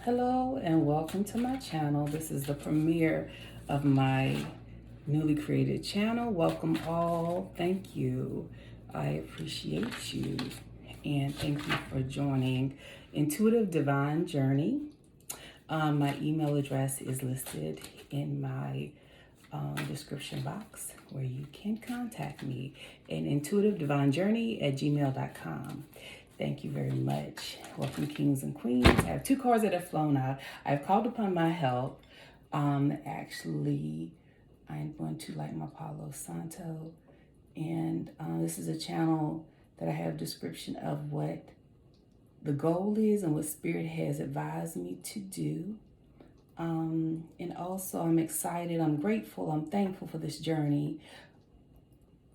Hello and welcome to my channel. This is the premiere of my newly created channel. Welcome all. Thank you. I appreciate you and thank you for joining Intuitive Divine Journey. My email address is listed in my description box where you can contact me at intuitivedivinejourney@gmail.com. Thank you very much. Welcome, kings and queens. I have two cards that have flown out. I've called upon my help. Actually, I'm going to light my Palo Santo. And this is a channel that I have a description of what the goal is and what Spirit has advised me to do. And also I'm excited, I'm grateful, I'm thankful for this journey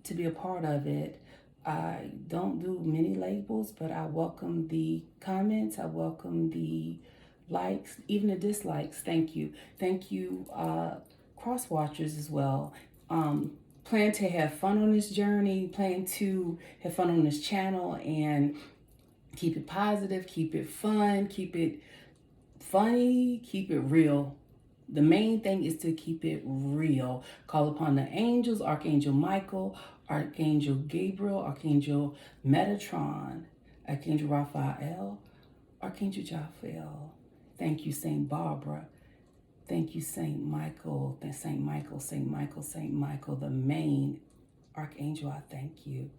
to be a part of it. I don't do many labels, but I welcome the comments. I welcome the likes, even the dislikes. Thank you. Thank you, cross watchers as well. Plan to have fun on this journey, plan to have fun on this channel and keep it positive, keep it fun, keep it funny, keep it real. The main thing is to keep it real. Call upon the angels, Archangel Michael, Archangel Gabriel, Archangel Metatron, Archangel Raphael, Archangel Jophiel. Thank you, Saint Barbara. Thank you, Saint Michael, Saint Michael, Saint Michael, Saint Michael, the main Archangel. I thank you.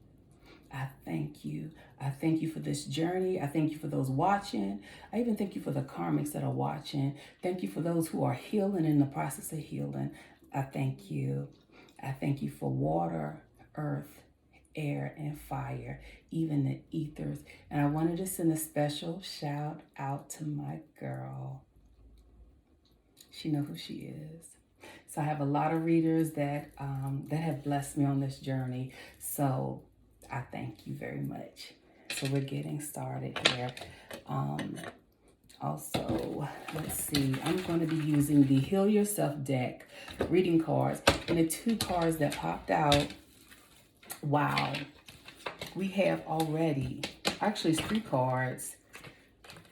I thank you. I thank you for this journey. I thank you for those watching. I even thank you for the karmics that are watching. Thank you for those who are healing in the process of healing. I thank you. I thank you for water, earth, air, and fire, even the ethers. And I wanted to send a special shout out to my girl. She knows who she is. So I have a lot of readers that have blessed me on this journey. So I thank you very much. So we're getting started here. Also, let's see. I'm going to be using the Heal Yourself deck reading cards. And the two cards that popped out, wow, we have already, actually it's three cards.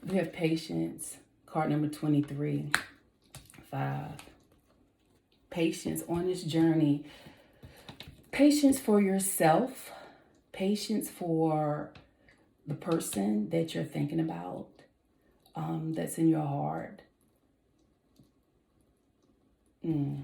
We have Patience, card number 23, 5. Patience on this journey. Patience for yourself. Patience for the person that you're thinking about, that's in your heart. To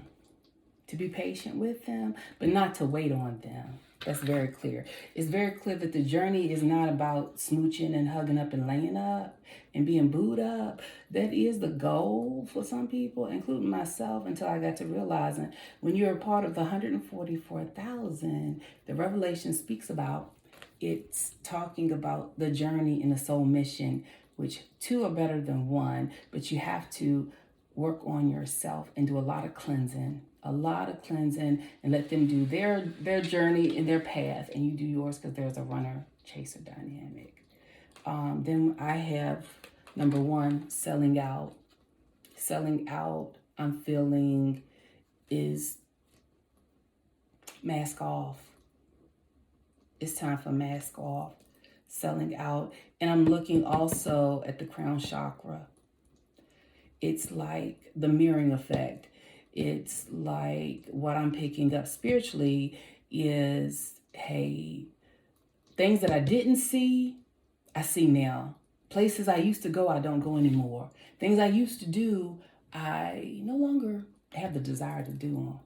be patient with them, but not to wait on them. That's very clear. It's very clear that the journey is not about smooching and hugging up and laying up and being booed up. That is the goal for some people, including myself, until I got to realizing when you're a part of the 144,000, the Revelation speaks about, it's talking about the journey and the soul mission, which two are better than one, but you have to work on yourself and do a lot of cleansing, and let them do their journey and their path, and you do yours, because there's a runner-chaser dynamic. Then I have number 1, selling out. Selling out, I'm feeling, is mask off. It's time for mask off, selling out. And I'm looking also at the crown chakra. It's like the mirroring effect. It's like what I'm picking up spiritually is, hey, things that I didn't see, I see now. Places I used to go, I don't go anymore. Things I used to do, I no longer have the desire to do them.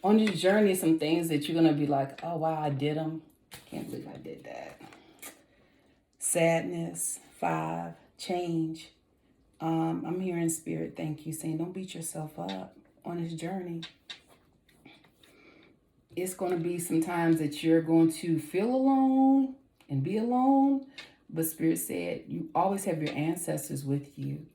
On this journey, some things that you're going to be like, oh, wow, I did them. Can't believe I did that. Sadness, 5, change. I'm hearing Spirit, thank you, saying don't beat yourself up on this journey. It's going to be some times that you're going to feel alone and be alone, but Spirit said you always have your ancestors with you.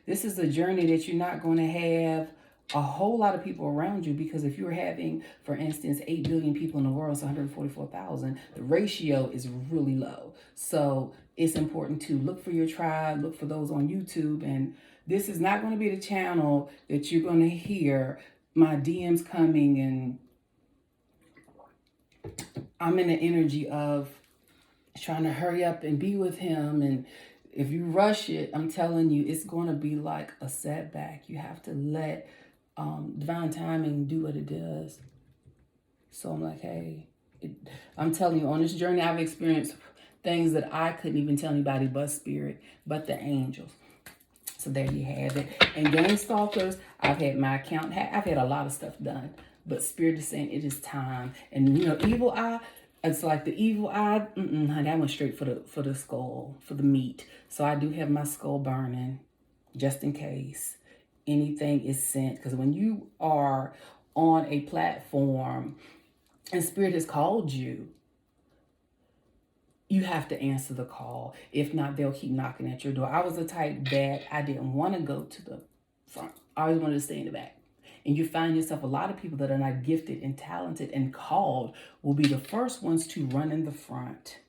This is a journey that you're not going to have a whole lot of people around you, because if you're having, for instance, 8 billion people in the world, so 144,000, the ratio is really low. So it's important to look for your tribe, look for those on YouTube. And this is not going to be the channel that you're going to hear my DMs coming and I'm in the energy of trying to hurry up and be with him, and If you rush it, I'm telling you, it's going to be like a setback. You have to let divine timing do what it does. So I'm like, hey, I'm telling you, on this journey, I've experienced things that I couldn't even tell anybody but spirit, but the angels. So there you have it. And game stalkers, I've had my account, I've had a lot of stuff done, but spirit is saying it is time. And evil eye, it's like the evil eye, that went straight for the skull, for the meat. So I do have my skull burning, just in case anything is sent. Because when you are on a platform and spirit has called you, you have to answer the call. If not, they'll keep knocking at your door. I was the type that I didn't want to go to the front. I always wanted to stay in the back. And you find yourself, a lot of people that are not gifted and talented and called will be the first ones to run in the front.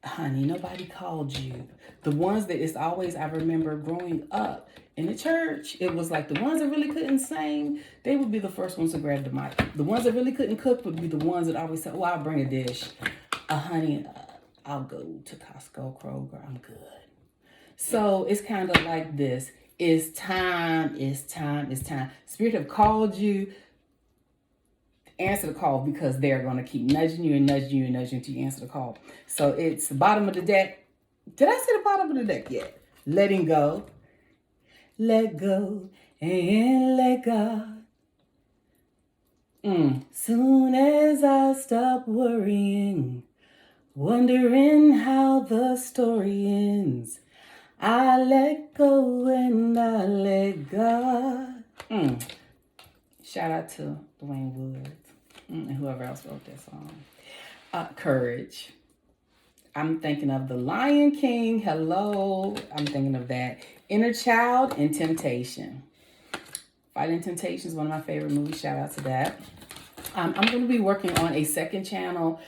Honey, nobody called you. The ones that it's always, I remember growing up in the church, it was like the ones that really couldn't sing, they would be the first ones to grab the mic. The ones that really couldn't cook would be the ones that always said, oh, I'll bring a dish. Honey, I'll go to Costco, Kroger, I'm good. So it's kind of like this. It's time, it's time, it's time. Spirit have called you. Answer the call, because they're going to keep nudging you and nudging you and nudging you until you answer the call. So it's the bottom of the deck. Did I say the bottom of the deck yet? Letting go. Let go and let God. Soon as I stop worrying, wondering how the story ends, I let go and I let God. Shout out to Dwayne Woods and whoever else wrote that song. Courage. I'm thinking of The Lion King. Hello. I'm thinking of that. Inner Child and Temptation. Fighting Temptation is one of my favorite movies. Shout out to that. I'm going to be working on a second channel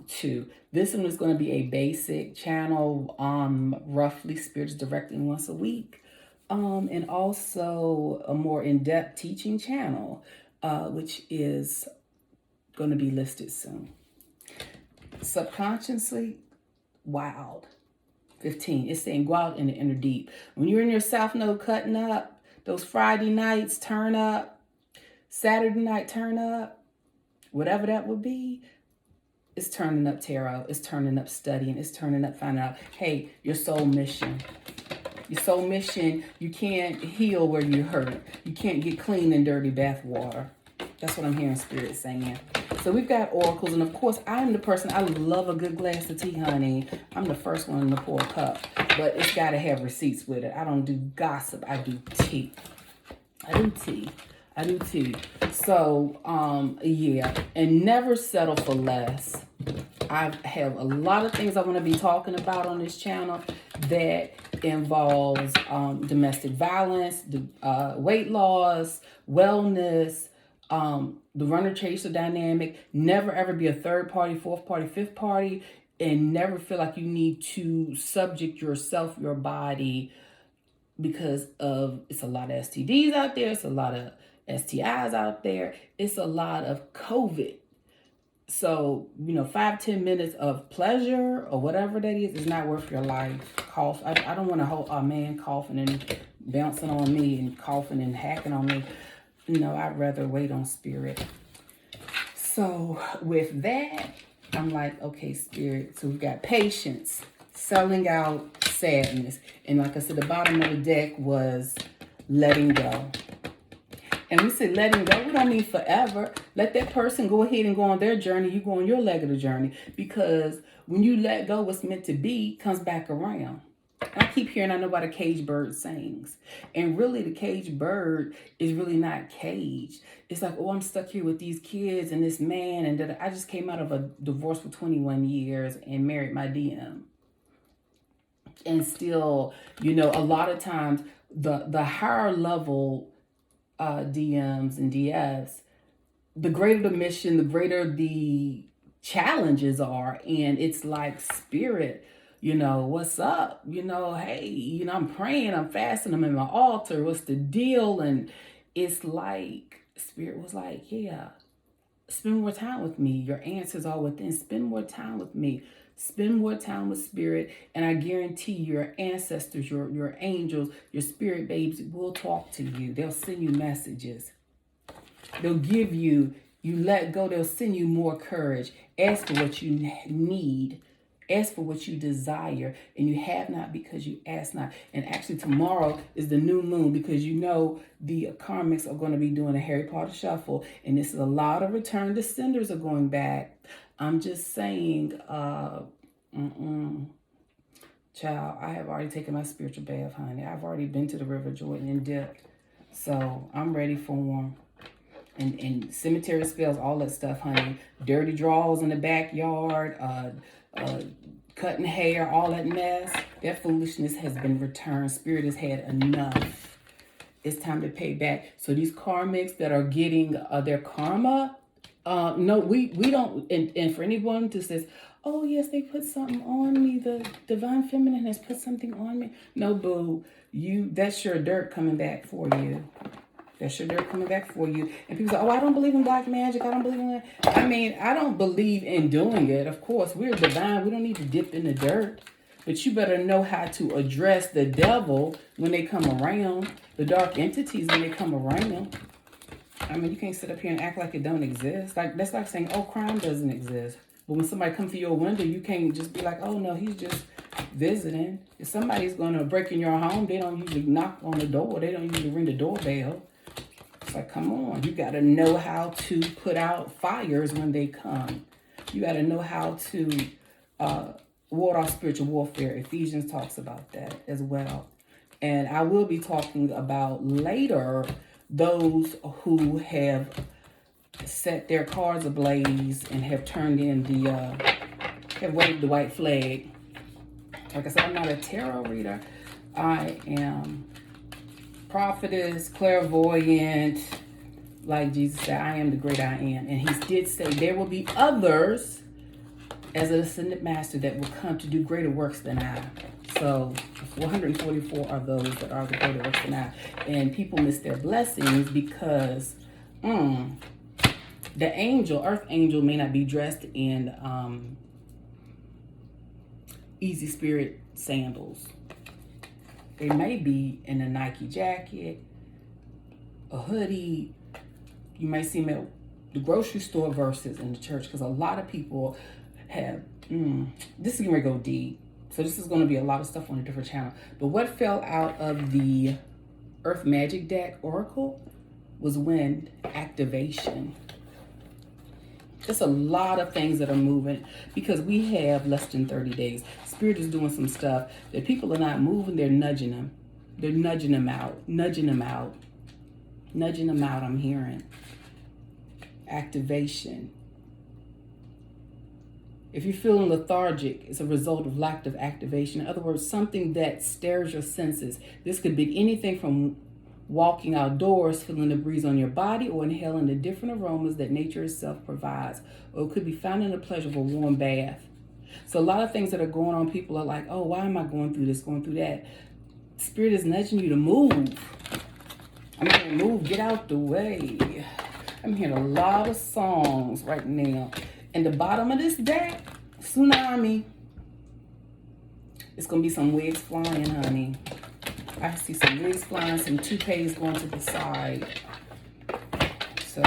too. This one is going to be a basic channel, roughly spirits directing once a week. And also a more in-depth teaching channel, which is going to be listed soon. Subconsciously, wild. 15. It's saying go out in the inner deep. When you're in your South Node cutting up, those Friday nights, turn up. Saturday night, turn up. Whatever that would be, it's turning up tarot. It's turning up studying. It's turning up finding out, hey, your soul mission. Your soul mission, you can't heal where you're hurt. You can't get clean in dirty bath water. That's what I'm hearing Spirit saying. So we've got oracles, and of course, I'm the person, I love a good glass of tea, honey. I'm the first one to pour a cup, but it's got to have receipts with it. I don't do gossip. I do tea. I do tea. So, yeah, and never settle for less. I have a lot of things I want to be talking about on this channel that involves domestic violence, weight loss, wellness, the runner-chaser dynamic. Never, ever be a third party, fourth party, fifth party, and never feel like you need to subject yourself, your body, because of, it's a lot of STDs out there. It's a lot of STIs out there. It's a lot of COVID. So, 5-10 minutes of pleasure or whatever that is not worth your life. Cough. I don't want to hold a man coughing and bouncing on me and coughing and hacking on me. I'd rather wait on Spirit. So with that, I'm like, okay, Spirit. So we've got patience, selling out, sadness. And like I said, the bottom of the deck was letting go. And we said letting go, we don't mean forever. Let that person go ahead and go on their journey. You go on your leg of the journey. Because when you let go, what's meant to be comes back around. I keep hearing, I know about a caged bird sings. And really, the caged bird is really not caged. It's like, oh, I'm stuck here with these kids and this man. And I just came out of a divorce for 21 years and married my DM. And still, a lot of times, the higher level DMs and DFs, the greater the mission, the greater the challenges are. And it's like, Spirit, what's up? Hey, I'm praying, I'm fasting, I'm in my altar. What's the deal? And it's like, Spirit was like, yeah, spend more time with me. Your answers are within. Spend more time with me. Spend more time with spirit, and I guarantee your ancestors, your angels, your spirit babes will talk to you. They'll send you messages. They'll give you, you let go, they'll send you more courage. Ask for what you need. Ask for what you desire, and you have not because you ask not. And actually tomorrow is the new moon, because you know the karmics are going to be doing a Harry Potter shuffle, and this is a lot of return descenders are going back. I'm just saying, child, I have already taken my spiritual bath, honey. I've already been to the River Jordan and dipped. So I'm ready for them. And cemetery spells, all that stuff, honey. Dirty draws in the backyard, cutting hair, all that mess. That foolishness has been returned. Spirit has had enough. It's time to pay back. So these karmics that are getting their karma, no, we don't. And for anyone who says, oh yes, they put something on me, the divine feminine has put something on me. No, boo, that's your dirt coming back for you. That's your dirt coming back for you. And people say, oh, I don't believe in black magic. I don't believe in that. I mean, I don't believe in doing it. Of course, we're divine. We don't need to dip in the dirt. But you better know how to address the devil when they come around. The dark entities when they come around. I mean, you can't sit up here and act like it don't exist. Like, that's like saying, oh, crime doesn't exist. But when somebody comes through your window, you can't just be like, oh, no, he's just visiting. If somebody's going to break in your home, they don't usually knock on the door. They don't usually ring the doorbell. It's like, come on. You got to know how to put out fires when they come. You got to know how to ward off spiritual warfare. Ephesians talks about that as well. And I will be talking about later those who have set their cars ablaze and have turned in have waved the white flag. Like I said, I'm not a tarot reader. I am prophetess, clairvoyant, like Jesus said, I am the great I am. And he did say there will be others as an ascended master that will come to do greater works than I. So 444 are those that are the greater works than I. And people miss their blessings because the angel, earth angel, may not be dressed in easy spirit sandals. They may be in a Nike jacket, a hoodie. You may see them at the grocery store versus in the church, because a lot of people have, this is going to go deep. So this is going to be a lot of stuff on a different channel. But what fell out of the Earth Magic deck Oracle was wind activation. There's a lot of things that are moving because we have less than 30 days. Spirit is doing some stuff that people are not moving. They're nudging them. They're nudging them out. Nudging them out. Nudging them out, I'm hearing. Activation. If you're feeling lethargic, it's a result of lack of activation. In other words, something that stirs your senses. This could be anything from walking outdoors, feeling the breeze on your body, or inhaling the different aromas that nature itself provides. Or it could be found in the pleasure of a warm bath. So a lot of things that are going on, people are like, oh, why am I going through this, going through that? Spirit is nudging you to move. I'm going to move, get out the way. I'm hearing a lot of songs right now. And the bottom of this deck, tsunami. It's going to be some wigs flying, honey. I see some wigs flying, some toupees going to the side. So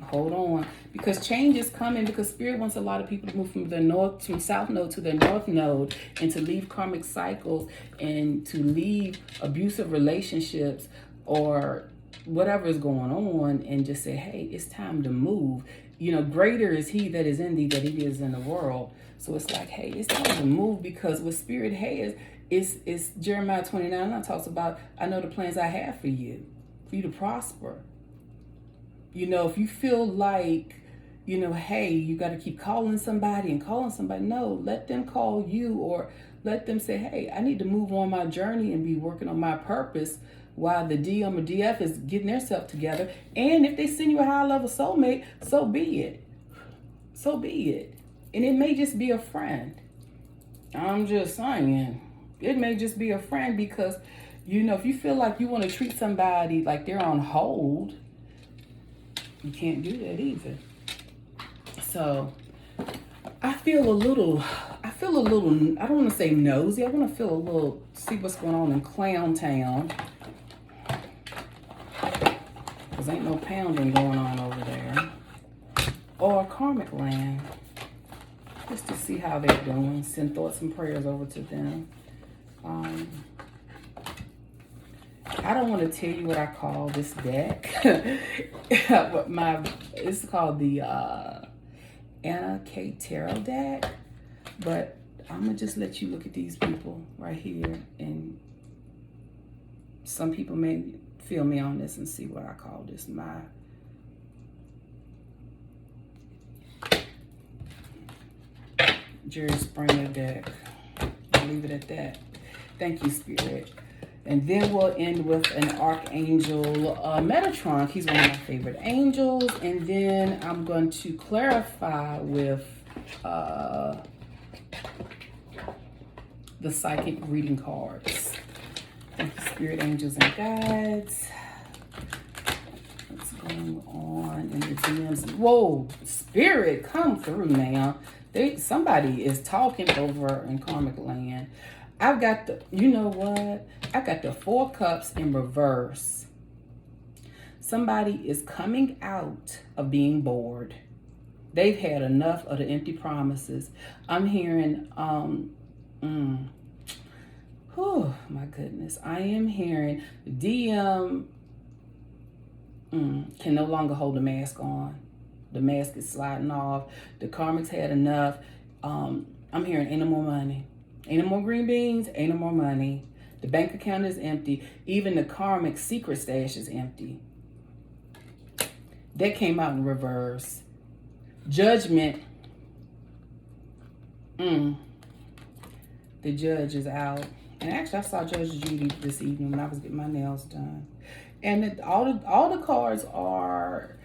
hold on, because change is coming, because Spirit wants a lot of people to move from the south node to the north node, and to leave karmic cycles and to leave abusive relationships or whatever is going on, and just say, hey, it's time to move. You know, greater is he that is in thee than he is in the world. So it's like, hey, it's time to move, because what Spirit has is Jeremiah 29. That talks about, I know the plans I have for you to prosper. You know, if you feel like, you know, hey, you got to keep calling somebody. No, let them call you, or let them say, hey, I need to move on my journey and be working on my purpose, while the DM or DF is getting themselves together. And if they send you a high-level soulmate, so be it. So be it. And it may just be a friend. I'm just saying. It may just be a friend, because, you know, if you feel like you want to treat somebody like they're on hold, you can't do that either. So I feel a little feel a little, I don't want to say nosy. I want to feel a little, see what's going on in Clown Town. Because ain't no pounding going on over there. Or Karmic Land. Just to see how they're doing. Send thoughts and prayers over to them. I don't want to tell you what I call this deck. But it's called the Anna K. Tarot deck. But I'm going to just let you look at these people right here. And some people may feel me on this and see what I call this. My Jerry Springer deck. I'll leave it at that. Thank you, Spirit. And then we'll end with an Archangel Metatron. He's one of my favorite angels. And then I'm going to clarify with the psychic reading cards. Thank you, Spirit, angels, and guides. What's going on in the DMs? Whoa, Spirit, come through now. Somebody is talking over in Karmic Land. I've got the, you know what? I got the 4 cups in reverse. Somebody is coming out of being bored. They've had enough of the empty promises. I'm hearing, oh my goodness. I am hearing DM can no longer hold the mask on. The mask is sliding off. The karmics had enough. I'm hearing ain't no more money. Ain't no more green beans, ain't no more money. The bank account is empty. Even the karmic secret stash is empty. That came out in reverse. Judgment. The judge is out. And actually, I saw Judge Judy this evening when I was getting my nails done. And all the cards are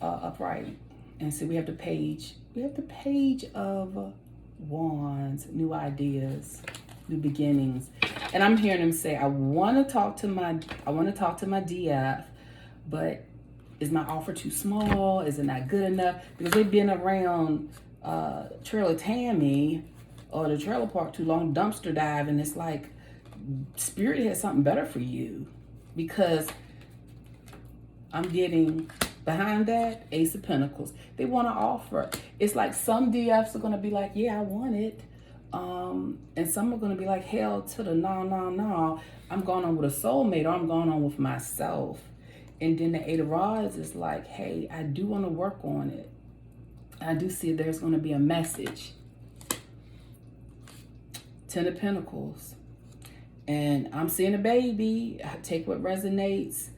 upright. And so we have the page. We have the page of wands, new ideas, new beginnings. And I'm hearing them say, I want to talk to my DF, but is my offer too small? Is it not good enough? Because they've been around Trailer Tammy or the trailer park too long, dumpster dive, and it's like Spirit has something better for you. Because I'm getting behind that Ace of Pentacles. They want to offer. It's like some DFs are going to be like, yeah, I want it. And some are going to be like, hell to the no. I'm going on with a soulmate, or I'm going on with myself. And then the 8 of Rods is like, hey, I do want to work on it. I do see there's going to be a message. 10 of Pentacles. And I'm seeing a baby. I take what resonates.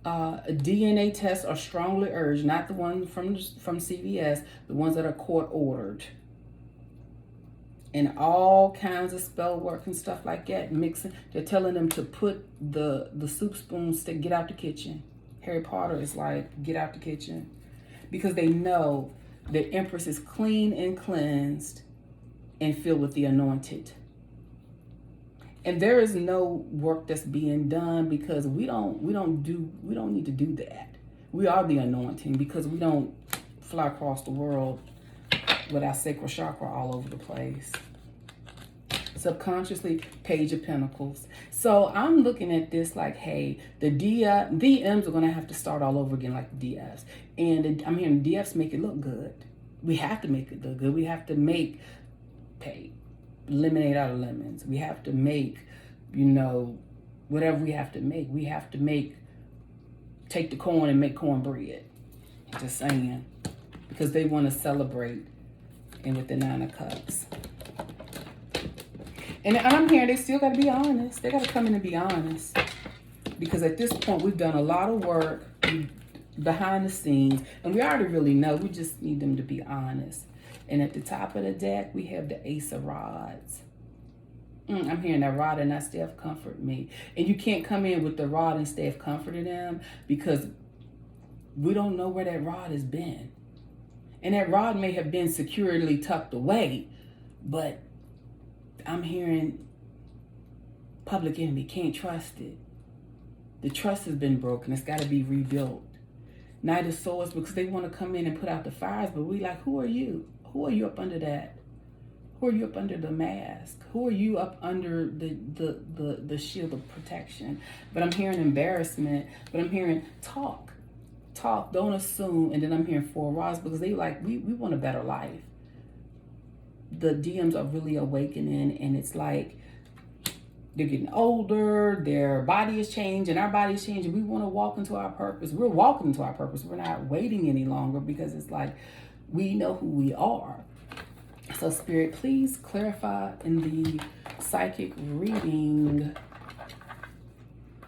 A DNA test are strongly urged, not the one from CVS, the ones that are court ordered. And all kinds of spell work and stuff like that, mixing. They're telling them to put the soup spoons to get out the kitchen. Harry Potter is like, get out the kitchen. Because they know the Empress is clean and cleansed and filled with the anointed. And there is no work that's being done because we don't need to do that. We are the anointing because we don't fly across the world with our sacral chakra all over the place. Subconsciously, Page of Pentacles. So I'm looking at this like, hey, the DMs are going to have to start all over again like the DFs. And I'm hearing DFs make it look good. We have to make it look good. We have to make lemonade out of lemons. We have to make, whatever we have to make. We have to take the corn and make cornbread. Just saying. Because they want to celebrate. And with the 9 of Cups. And I'm hearing they still got to be honest. They got to come in and be honest. Because at this point, we've done a lot of work behind the scenes. And we already really know. We just need them to be honest. And at the top of the deck, we have the Ace of Rods. I'm hearing that rod and that staff comfort me. And you can't come in with the rod and staff comforting them because we don't know where that rod has been. And that rod may have been securely tucked away, but I'm hearing public enemy, can't trust it. The trust has been broken. It's got to be rebuilt. Knight of Swords, because they want to come in and put out the fires, but we like, who are you? Who are you up under that? Who are you up under the mask? Who are you up under the shield of protection? But I'm hearing embarrassment, but I'm hearing talk, don't assume. And then I'm hearing four rods, because they like, we want a better life. The DMs are really awakening, and it's like they're getting older, their body is changing, our body is changing. We want to walk into our purpose. We're walking into our purpose. We're not waiting any longer, because it's like we know who we are. So Spirit, please clarify in the psychic reading.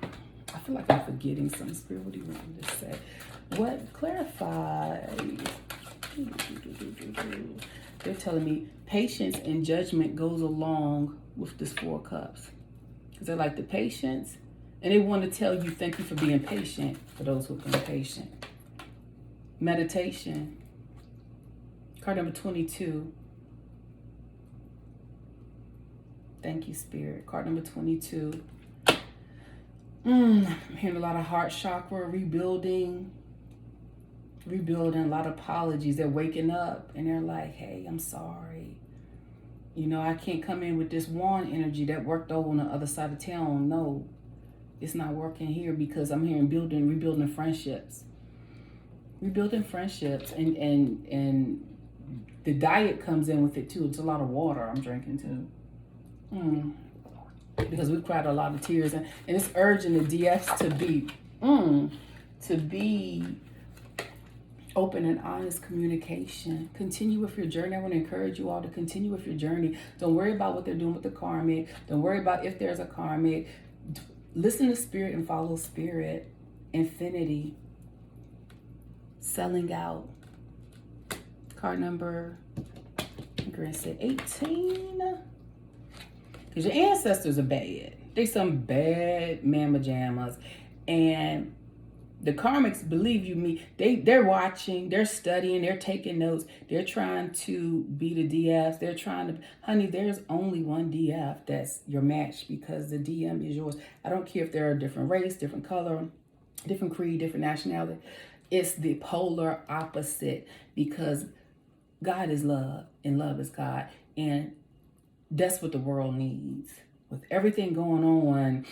I feel like I'm forgetting some. Spirit, what do you want me to say? What? Clarify. They're telling me patience and judgment goes along with this Four of Cups. Because they're like the patience, and they want to tell you thank you for being patient, for those who have been patient. Meditation. Card number 22. Thank you, Spirit. Card number 22. I'm hearing a lot of heart chakra, rebuilding, a lot of apologies. They're waking up and they're like, hey, I'm sorry. You know, I can't come in with this wand energy that worked over on the other side of town. No, it's not working here, because I'm hearing rebuilding friendships. Rebuilding friendships, and the diet comes in with it too. It's a lot of water I'm drinking too. Because we've cried a lot of tears, and it's urging the DFs to be open and honest communication. Continue with your journey. I want to encourage you all to continue with your journey. Don't worry about what they're doing with the karmic. Don't worry about if there's a karmic. Listen to Spirit and follow Spirit. Infinity. Selling out. Card number, I'm going to say 18. Because your ancestors are bad. They some bad mamma jammas. And the karmics, believe you me, they're watching, they're studying, they're taking notes. They're trying to be the DFs. They're trying to, honey, there's only one DF that's your match, because the DM is yours. I don't care if they're a different race, different color, different creed, different nationality. It's the polar opposite, because God is love and love is God. And that's what the world needs. With everything going on,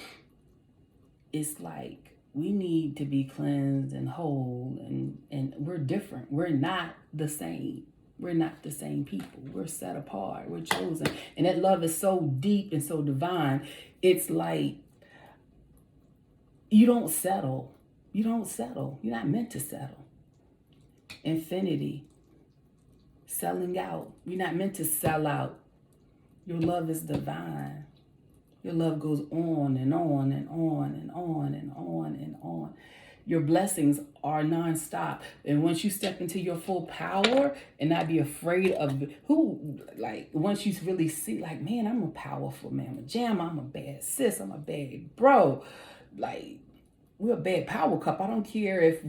it's like we need to be cleansed and whole, and we're different. We're not the same. We're not the same people. We're set apart. We're chosen. And that love is so deep and so divine. It's like you don't settle. You don't settle. You're not meant to settle. Infinity. Selling out. You're not meant to sell out. Your love is divine. Your love goes on and on and on and on and on and on. Your blessings are nonstop. And once you step into your full power and not be afraid of once you really see, like, man, I'm a powerful mamma jamma. I'm a bad sis. I'm a bad bro. Like, we're a bad power couple. I don't care if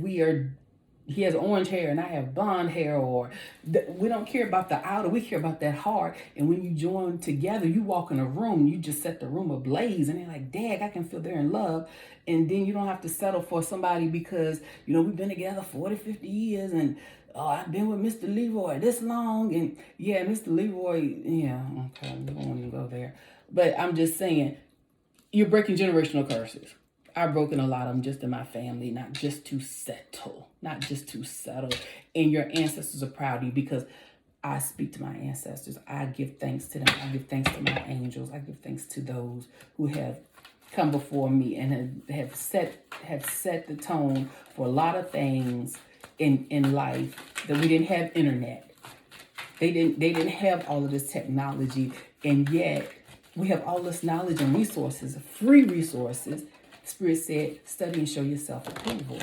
he has orange hair and I have blonde hair, or we don't care about the outer, we care about that heart. And when you join together, you walk in a room, you just set the room ablaze, and they're like, dang, I can feel they're in love. And then you don't have to settle for somebody because, you know, we've been together 40, 50 years, and I've been with Mr. Leroy this long, and yeah, Mr. Leroy, yeah, okay, we won't even go there. But I'm just saying, you're breaking generational curses. I've broken a lot of them just in my family, not just to settle. And your ancestors are proud of you, because I speak to my ancestors. I give thanks to them. I give thanks to my angels. I give thanks to those who have come before me and have set the tone for a lot of things in life that we didn't have internet. They didn't have all of this technology, and yet we have all this knowledge and resources, free resources. Spirit said, study and show yourself approval.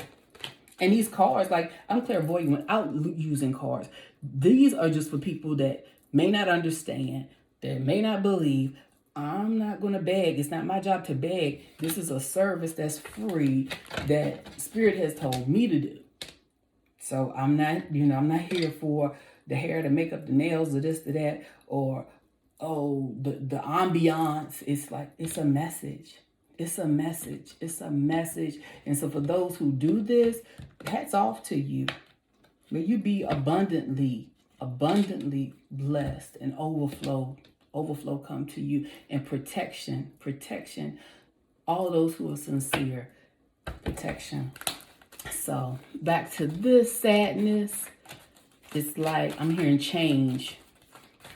And these cards, like, I'm clairvoyant without using cards. These are just for people that may not understand, that may not believe. I'm not going to beg. It's not my job to beg. This is a service that's free that Spirit has told me to do. So I'm not here for the hair, the makeup, the nails, or this, or that, or, the ambiance. It's like, it's a message. It's a message. It's a message. And so for those who do this, hats off to you. May you be abundantly abundantly blessed, and overflow come to you, and protection, all of those who are sincere, protection. So back to this sadness. It's like I'm hearing change,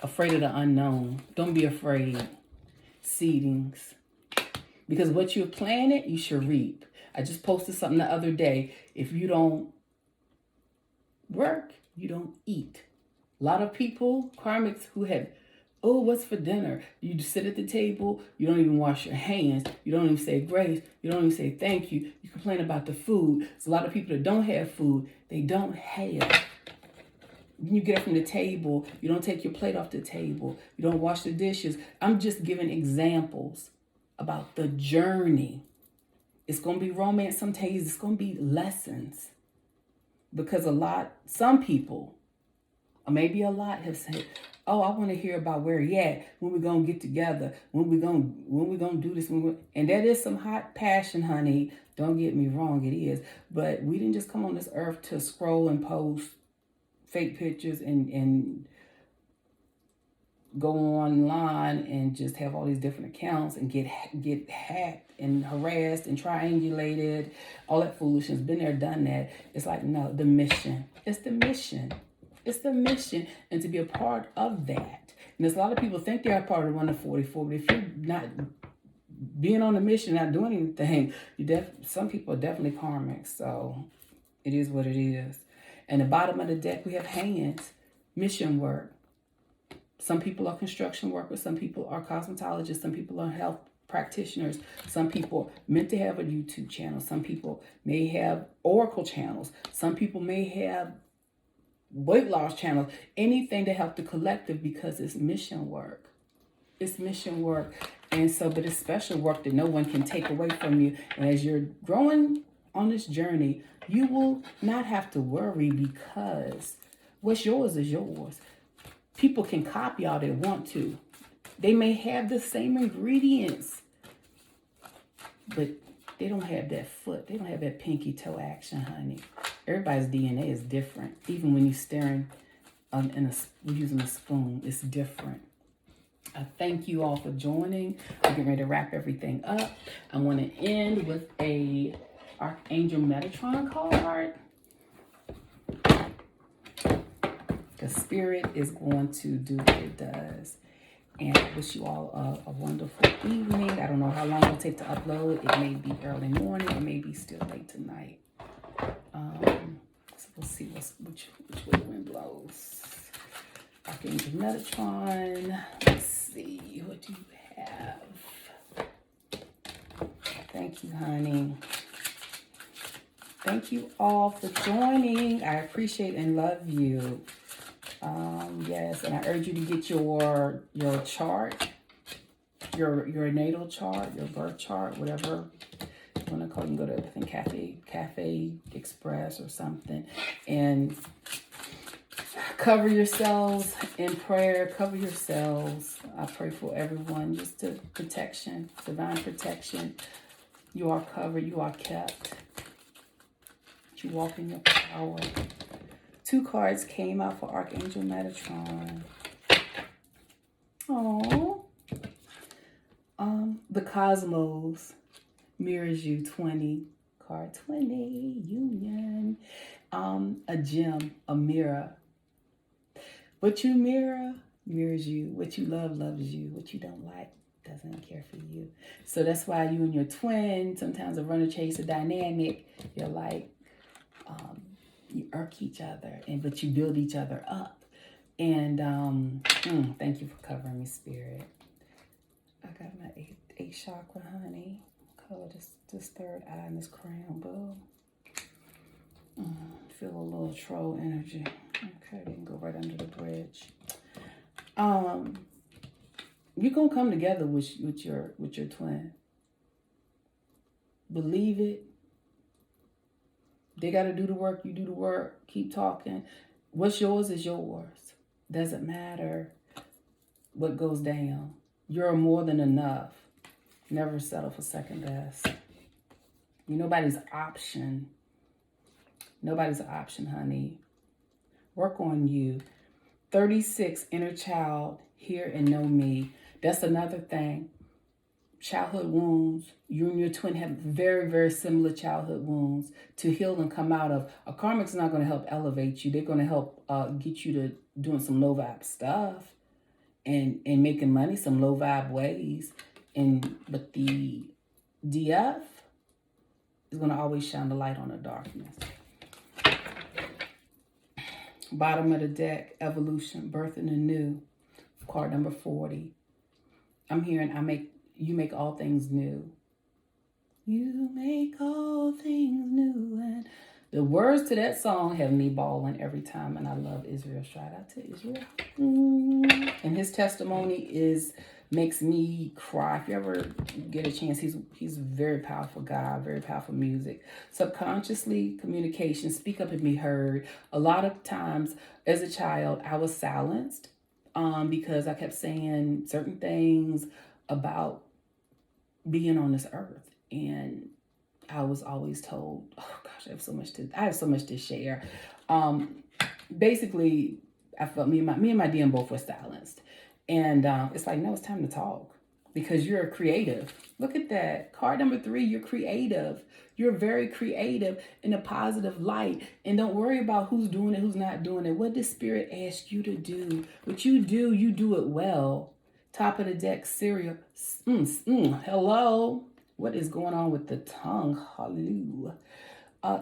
afraid of the unknown. Don't be afraid. Seedings. Because what you've planted, you should reap. I just posted something the other day. If you don't work, you don't eat. A lot of people, karmics, who have, oh, what's for dinner? You just sit at the table. You don't even wash your hands. You don't even say grace. You don't even say thank you. You complain about the food. There's a lot of people that don't have food. They don't have. When you get up from the table, you don't take your plate off the table. You don't wash the dishes. I'm just giving examples about the journey. It's going to be romance some days. It's going to be lessons. Because some people, or maybe a lot, have said, oh, I want to hear about where he at, when we're going to get together, when we're going to do this. And that is some hot passion, honey. Don't get me wrong, it is. But we didn't just come on this earth to scroll and post fake pictures and go online and just have all these different accounts and get hacked and harassed and triangulated, all that foolishness. Been there, done that. It's like, no, the mission. It's the mission. It's the mission, and to be a part of that. And there's a lot of people think they're a part of 1 to 44, but if you're not being on a mission, not doing anything, some people are definitely karmic. So it is what it is. And the bottom of the deck, we have hands, mission work. Some people are construction workers. Some people are cosmetologists. Some people are health practitioners. Some people meant to have a YouTube channel. Some people may have oracle channels. Some people may have weight loss channels. Anything to help the collective, because it's mission work. It's mission work. And so, but it's special work that no one can take away from you. And as you're growing on this journey, you will not have to worry, because what's yours is yours. People can copy all they want to. They may have the same ingredients, but they don't have that foot. They don't have that pinky toe action, honey. Everybody's DNA is different. Even when you're staring using a spoon, it's different. I thank you all for joining. I'm getting ready to wrap everything up. I want to end with a Archangel Metatron card. The spirit is going to do what it does. And I wish you all a wonderful evening. I don't know how long it'll take to upload. It may be early morning. It may be still late tonight. So we'll see which way the wind blows. Archangel Metatron. Let's see. What do you have? Thank you, honey. Thank you all for joining. I appreciate and love you. Yes, and I urge you to get your chart, your natal chart, your birth chart, whatever you want to call it. You can go to, I think, Cafe Express or something, and cover yourselves in prayer. Cover yourselves. I pray for everyone, just to protection, divine protection. You are covered. You are kept. You walk in your power. 2 cards came out for Archangel Metatron. Oh, the Cosmos mirrors you. 20, card 20, Union. A gem, a mirror. What you mirror mirrors you. What you love loves you. What you don't like doesn't care for you. So that's why you and your twin, sometimes a runner chaser dynamic, you're like, you irk each other, but you build each other up. And thank you for covering me, Spirit. I got my 8th chakra, honey. Color this third eye and this crown, boo. Feel a little troll energy. Okay, they can go right under the bridge. You're gonna come together with your twin. Believe it. They got to do the work. You do the work. Keep talking. What's yours is yours. Doesn't matter what goes down. You're more than enough. Never settle for second best. You're nobody's option. Nobody's an option, honey. Work on you. 36, inner child, hear and know me. That's another thing. Childhood wounds. You and your twin have very, very similar childhood wounds to heal and come out of. A karmic's not going to help elevate you. They're going to help get you to doing some low vibe stuff and making money some low vibe ways. But the DF is going to always shine the light on the darkness. Bottom of the deck, evolution, birth in the new. Card number 40. I'm hearing you make all things new. You make all things new. And the words to that song have me bawling every time, and I love Israel. Shout out to Israel. And his testimony makes me cry. If you ever get a chance, he's a very powerful guy, very powerful music. Subconsciously, communication, speak up and be heard. A lot of times as a child, I was silenced because I kept saying certain things about being on this earth. And I was always told, oh gosh, I have so much to share. Basically, I felt me and my DM both were silenced. And it's like, no, it's time to talk because you're a creative. Look at that. Card number 3, you're creative. You're very creative in a positive light. And don't worry about who's doing it, who's not doing it. What does Spirit ask you to do? What you do it well. Top of the deck, cereal. Hello. What is going on with the tongue? Hallelujah.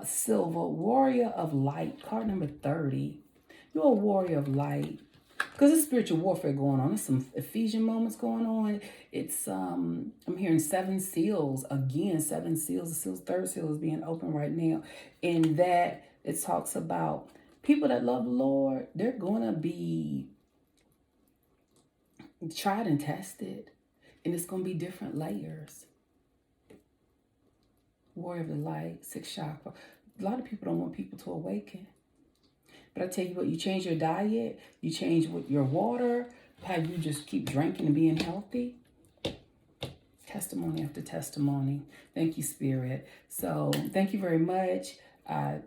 Silver, warrior of light. Card number 30. You're a warrior of light. Because there's spiritual warfare going on. There's some Ephesian moments going on. It's, I'm hearing 7 seals. Again, 7 seals. The third seal is being opened right now. And that it talks about people that love the Lord, they're going to be tried and tested. And it's going to be different layers. Warrior of the light, 6 chakra. A lot of people don't want people to awaken. But I tell you what, you change your diet, you change your water, how you just keep drinking and being healthy. Testimony after testimony. Thank you, Spirit. So thank you very much. I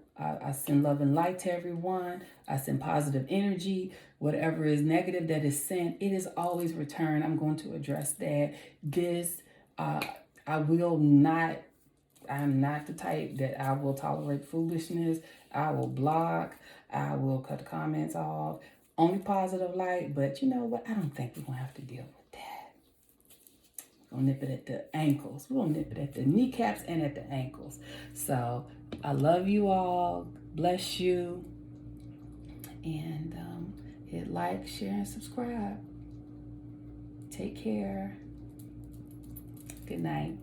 send love and light to everyone. I send positive energy. Whatever is negative that is sent, it is always returned. I'm going to address that. I'm not the type that I will tolerate foolishness. I will block. I will cut the comments off. Only positive light, but you know what? I don't think we're going to have to deal with that. We're going to nip it at the ankles. We're going to nip it at the kneecaps and at the ankles. So I love you all. Bless you. And hit like, share, and subscribe. Take care. Good night.